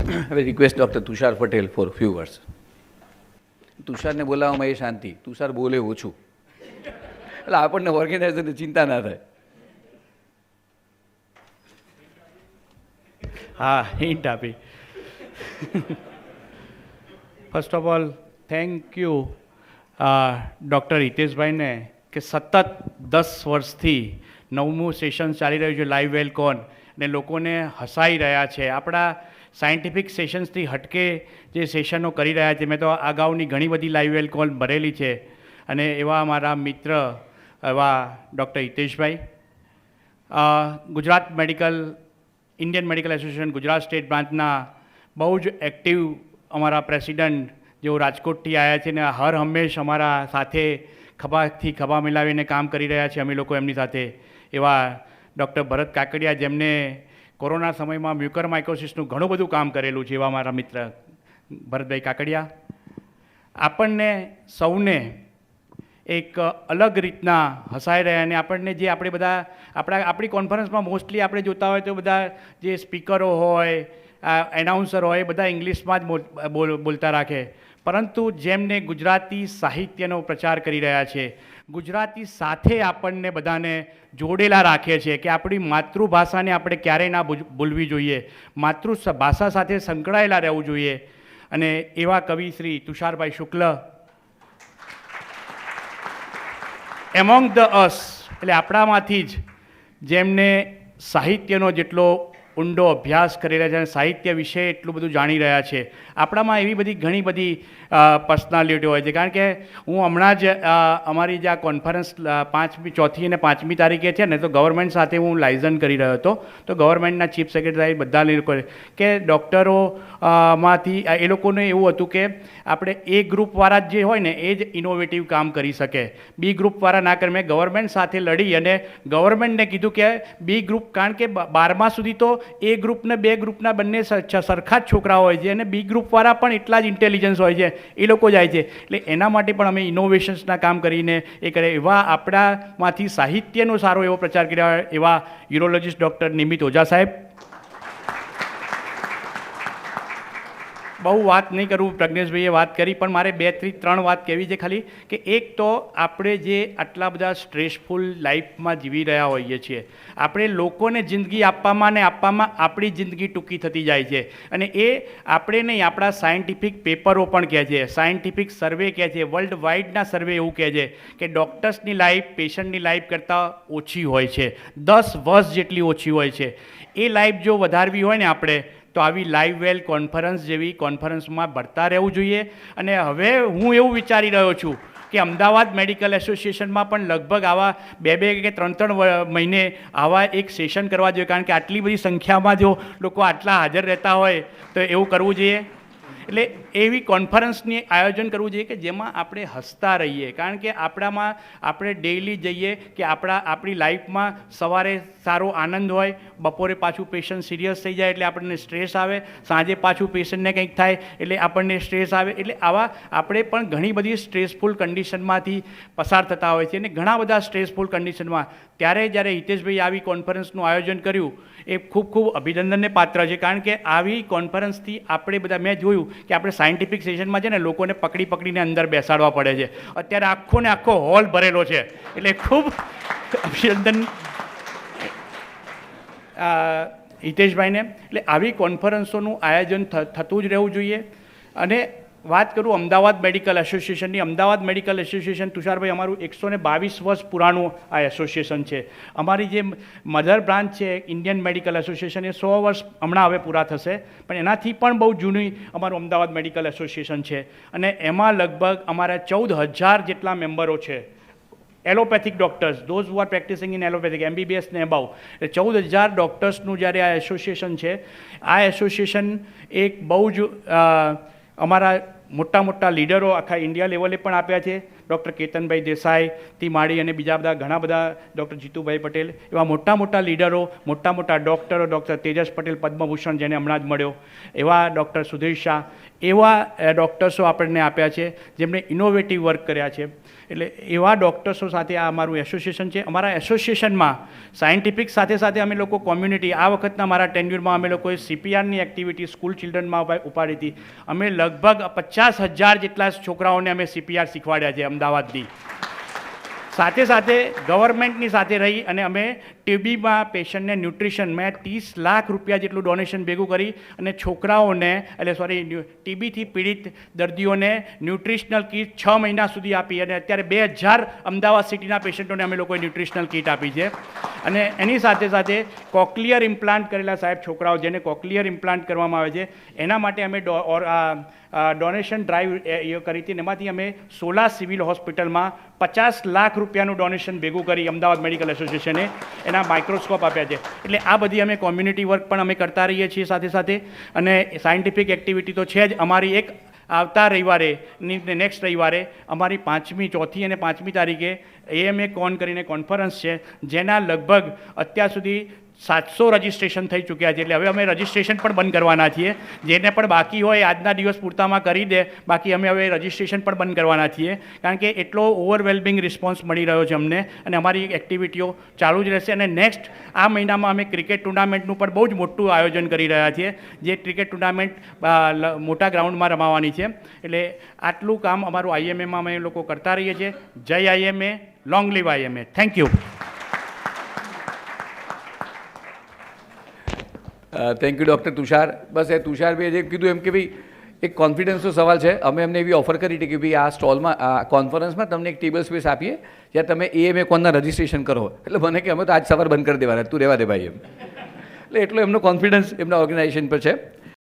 હવે request doctor Tushar Patel for few words. તુષારને બોલાવવામાં એ શાંતિ, તુષાર બોલે ઓછું, એટલે આપણને ઓર્ગેનાઇઝરને ચિંતા ના થાય. હા, હિન્ટ આપી. First of all thank you doctor હિતેશભાઈને કે સતત 10 વર્ષથી 9મું સેશન ચાલી રહ્યું છે લાઈવ વેલકોન, ને લોકોને હસાઈ રહ્યા છે. આપણા સાયન્ટિફિક સેશન્સથી હટકે જે સેશનો કરી રહ્યા છે, મેં તો અગાઉની ઘણી બધી લાઈવ વેલકોન ભરેલી છે, અને એવા મારા મિત્ર એવા doctor Hiteshbhai, Gujarat medical Indian medical association Gujarat state બ્રાન્ચના બહુ જ એક્ટિવ અમારા પ્રેસિડન્ટ જેઓ રાજકોટથી આવ્યા છે ને હર હંમેશ અમારા સાથે ખભાથી ખભા મિલાવીને કામ કરી રહ્યા છે અમે લોકો એમની સાથે, એવા ડૉક્ટર ભરત કાકડિયા જેમને કોરોના સમયમાં મ્યુકર માઇકોસિસનું ઘણું બધું કામ કરેલું છે, એવા મારા મિત્ર ભરતભાઈ કાકડિયા. આપણને સૌને એક અલગ રીતના હસાઈ રહ્યા, અને આપણને જે આપણે બધા આપણી કોન્ફરન્સમાં મોસ્ટલી આપણે જોતા હોય તો બધા જે સ્પીકરો હોય, એનાઉન્સર હોય, બધા ઇંગ્લિશમાં જ બોલતા રાખે, પરંતુ જેમને ગુજરાતી સાહિત્યનો પ્રચાર કરી રહ્યા છે, ગુજરાતી સાથે આપણને બધાને જોડેલા રાખે છે કે આપણી માતૃભાષાને આપણે ક્યારેય ના ભૂલવી જોઈએ, માતૃભાષા સાથે સંકળાયેલા રહેવું જોઈએ. અને એવા કવિ શ્રી તુષારભાઈ શુક્લ, એમોંગ ધ અસ, એટલે આપણામાંથી જ જેમને સાહિત્યનો જેટલો ઊંડો અભ્યાસ કરી રહ્યા છે અને સાહિત્ય વિશે એટલું બધું જાણી રહ્યા છે. આપણામાં એવી બધી ઘણી બધી પર્સનાલિટીઓ હોય છે, કારણ કે હું હમણાં જ અમારી જે આ કોન્ફરન્સ 4મી અને 5મી તારીખે છે ને, તો ગવર્મેન્ટ સાથે હું લાયઝન કરી રહ્યો હતો, તો ગવર્મેન્ટના ચીફ સેક્રેટરી બધા લોકો કે ડૉક્ટરો માંથી એ લોકોને એવું હતું કે આપણે એ ગ્રુપવાળા જે હોય ને એ જ ઇનોવેટિવ કામ કરી શકે, બી ગ્રુપવાળા ના કરે. મેં ગવર્મેન્ટ સાથે લડી અને ગવર્મેન્ટને કીધું કે બી ગ્રુપ, કારણ કે 12મા સુધી તો એ ગ્રુપને બે ગ્રુપના બંને સરખા જ છોકરા હોય છે, અને બી ગ્રુપવાળા પણ એટલા જ ઇન્ટેલિજન્સ હોય છે, એ લોકો જાય છે. એટલે એના માટે પણ અમે ઇનોવેશન્સના કામ કરીને એ કરે. એવા આપણામાંથી સાહિત્યનો સારો એવો પ્રચાર કર્યા એવા યુરોલોજિસ્ટ ડૉક્ટર નિમિત ઓઝા સાહેબ. બહુ વાત નહીં કરું, પ્રજ્ઞેશભાઈએ વાત કરી, પણ મારે 2 થી 3 વાત કહેવી છે ખાલી. કે એક તો આપણે જે આટલા બધા સ્ટ્રેસફુલ લાઈફમાં જીવી રહ્યા હોઈએ છીએ, આપણે લોકોને જિંદગી આપવામાં આપણી જિંદગી ટૂંકી થતી જાય છે, અને એ આપણે નહીં, આપણા સાયન્ટિફિક પેપરો પણ કહે છે, સાયન્ટિફિક સર્વે કહે છે, વર્લ્ડ વાઇડના સર્વે એવું કહે છે કે ડૉક્ટર્સની લાઈફ પેશન્ટની લાઈફ કરતાં ઓછી હોય છે, 10 વર્ષ જેટલી ઓછી હોય છે. એ લાઈફ જો વધારવી હોય ને આપણે, તો આવી લાઈવ વેલ કોન્ફરન્સ જેવી કોન્ફરન્સમાં ભરતા રહેવું જોઈએ. અને હવે હું એવું વિચારી રહ્યો છું કે અમદાવાદ મેડિકલ એસોસિએશનમાં પણ લગભગ આવા 2 કે 3 મહિને આવા એક સેશન કરવા જોઈએ, કારણ કે આટલી બધી સંખ્યામાં જો લોકો આટલા હાજર રહેતા હોય તો એવું કરવું જોઈએ. એટલે એવી કોન્ફરન્સની આયોજન કરવું જોઈએ કે જેમાં આપણે હસતા રહીએ, કારણ કે આપણામાં આપણે ડેઇલી જઈએ કે આપણી લાઈફમાં સવારે સારો આનંદ હોય, બપોરે પાછું પેશન્ટ સિરિયસ થઈ જાય એટલે આપણને સ્ટ્રેસ આવે, સાંજે પાછું પેશન્ટને કંઈક થાય એટલે આપણને સ્ટ્રેસ આવે. એટલે આવા આપણે પણ ઘણી બધી સ્ટ્રેસફુલ કન્ડિશનમાંથી પસાર થતા હોય છે, અને ઘણા બધા સ્ટ્રેસફુલ કન્ડિશનમાં જ્યારે હિતેશભાઈ આવી કોન્ફરન્સનું આયોજન કર્યું એ ખૂબ ખૂબ અભિનંદનને પાત્ર છે. કારણ કે આવી કોન્ફરન્સથી આપણે બધા, મેં જોયું કે આપણે સાયન્ટિફિક સેશનમાં છે ને લોકોને પકડીને અંદર બેસાડવા પડે છે. અત્યારે આખો ને આખો હોલ ભરેલો છે, એટલે ખૂબ અભિનંદન હિતેશભાઈને. એટલે આવી કોન્ફરન્સોનું આયોજન થતું જ રહેવું જોઈએ. અને વાત કરું અમદાવાદ મેડિકલ એસોસિએશનની, અમદાવાદ મેડિકલ એસોસિએશન, તુષારભાઈ, અમારું 122 વર્ષ પુરાણું આ એસોસિએશન છે. અમારી જે મધર બ્રાન્ચ છે ઇન્ડિયન મેડિકલ એસોસિએશન, એ 100 વર્ષ હમણાં હવે પૂરા થશે, પણ એનાથી પણ બહુ જૂની અમારું અમદાવાદ મેડિકલ એસોસિએશન છે. અને એમાં લગભગ અમારા 14,000 જેટલા મેમ્બરો છે, allopathic doctors, those who are practising in allopathic, MBBS ને અબાઉ. એટલે 14,000 ડૉક્ટર્સનું જ્યારે આ એસોસિએશન છે, આ એસોસિએશન એક બહુ જ અમારા મોટા લીડરો આખા ઇન્ડિયા લેવલે પણ આપ્યા છે, ડૉક્ટર કેતનભાઈ દેસાઈથી માંડી અને બીજા બધા ઘણા બધા ડૉક્ટર જીતુભાઈ પટેલ એવા મોટા મોટા લીડરો, મોટા મોટા ડૉક્ટરો, ડૉક્ટર તેજસ પટેલ પદ્મભૂષણ જેને હમણાં જ મળ્યો, એવા ડૉક્ટર સુધીર શાહ, એવા ડૉક્ટર્સો આપણને આપ્યા છે જેમણે ઇનોવેટિવ વર્ક કર્યા છે. એટલે એવા ડૉક્ટર્સો સાથે આ અમારું એસોસિએશન છે. અમારા એસોસિએશનમાં સાયન્ટિફિક સાથે સાથે અમે લોકો કોમ્યુનિટી, આ વખતના મારા ટેન્યુરમાં અમે લોકોએ CPRની એક્ટિવિટી સ્કૂલ ચિલ્ડ્રનમાં ઉપાડી હતી. અમે લગભગ 50,000 જેટલા છોકરાઓને અમે CPR શીખવાડ્યા છે અમદાવાદથી. સાથે સાથે ગવર્મેન્ટની સાથે રહી અને અમે ટીબીમાં પેશન્ટને ન્યુટ્રિશન, મેં 30 લાખ રૂપિયા જેટલું ડોનેશન ભેગું કરી અને છોકરાઓને ટીબીથી પીડિત દર્દીઓને ન્યુટ્રિશનલ કીટ 6 મહિના સુધી આપી અને અત્યારે 2,000 અમદાવાદ સિટીના પેશન્ટોને અમે લોકોએ ન્યુટ્રિશનલ કીટ આપી છે. અને એની સાથે સાથે કોક્લિયર ઇમ્પ્લાન્ટ કરેલા સાહેબ છોકરાઓ જેને કોક્લિયર ઇમ્પ્લાન્ટ કરવામાં આવે છે એના માટે અમે ડોનેશન ડ્રાઈવ કરી હતી. એમાંથી અમે 16 સિવિલ હોસ્પિટલમાં 50 લાખ રૂપિયાનું ડોનેશન ભેગું કરી અમદાવાદ મેડિકલ એસોસિએશને એના માઇક્રોસ્કોપ આપ્યા છે. એટલે આ બધી અમે કોમ્યુનિટી વર્ક પણ અમે કરતા રહીએ છીએ સાથે સાથે. અને સાયન્ટિફિક એક્ટિવિટી તો છે જ. અમારી એક આવતા રવિવારે, નેક્સ્ટ રવિવારે અમારી 5મી, 4મી અને 5મી તારીખે AMA કોન કરીને કોન્ફરન્સ છે, જેના લગભગ અત્યાર સુધી 700 રજિસ્ટ્રેશન થઈ ચૂક્યા છે. એટલે હવે અમે રજિસ્ટ્રેશન પણ બંધ કરવાના છીએ. જેને પણ બાકી હોય આજના દિવસ પૂરતામાં કરી દે, બાકી અમે હવે રજિસ્ટ્રેશન પણ બંધ કરવાના છીએ. કારણ કે એટલો ઓવરવેલ્મિંગ રિસ્પોન્સ મળી રહ્યો છે અમને અને અમારી એક્ટિવિટીઓ ચાલુ જ રહેશે. અને નેક્સ્ટ આ મહિનામાં અમે ક્રિકેટ ટુર્નામેન્ટનું પણ બહુ જ મોટું આયોજન કરી રહ્યા છીએ, જે ક્રિકેટ ટુર્નામેન્ટ મોટા ગ્રાઉન્ડમાં રમાવાની છે. એટલે આટલું કામ અમારું IMAમાં અમે લોકો કરતા રહીએ છીએ. જય IMA, long live IMA. Thank you. Thank you doctor Tushar. બસ એ તુષારભાઈએ જે કીધું એમ કે ભાઈ એક કોન્ફિડન્સનો સવાલ છે. અમે એમને એવી ઓફર કરી હતી કે ભાઈ આ સ્ટોલમાં, આ કોન્ફરન્સમાં તમને એક ટેબલ સ્પેસ આપીએ જ્યાં તમે AMA કોનના રજિસ્ટ્રેશન કરો. એટલે મને કે અમે તો આજ સવાર બંધ કરી દેવાના, તું રહેવા દે ભાઈ એમ. એટલે એટલો એમનો કોન્ફિડન્સ એમના ઓર્ગેનાઇઝેશન પર છે.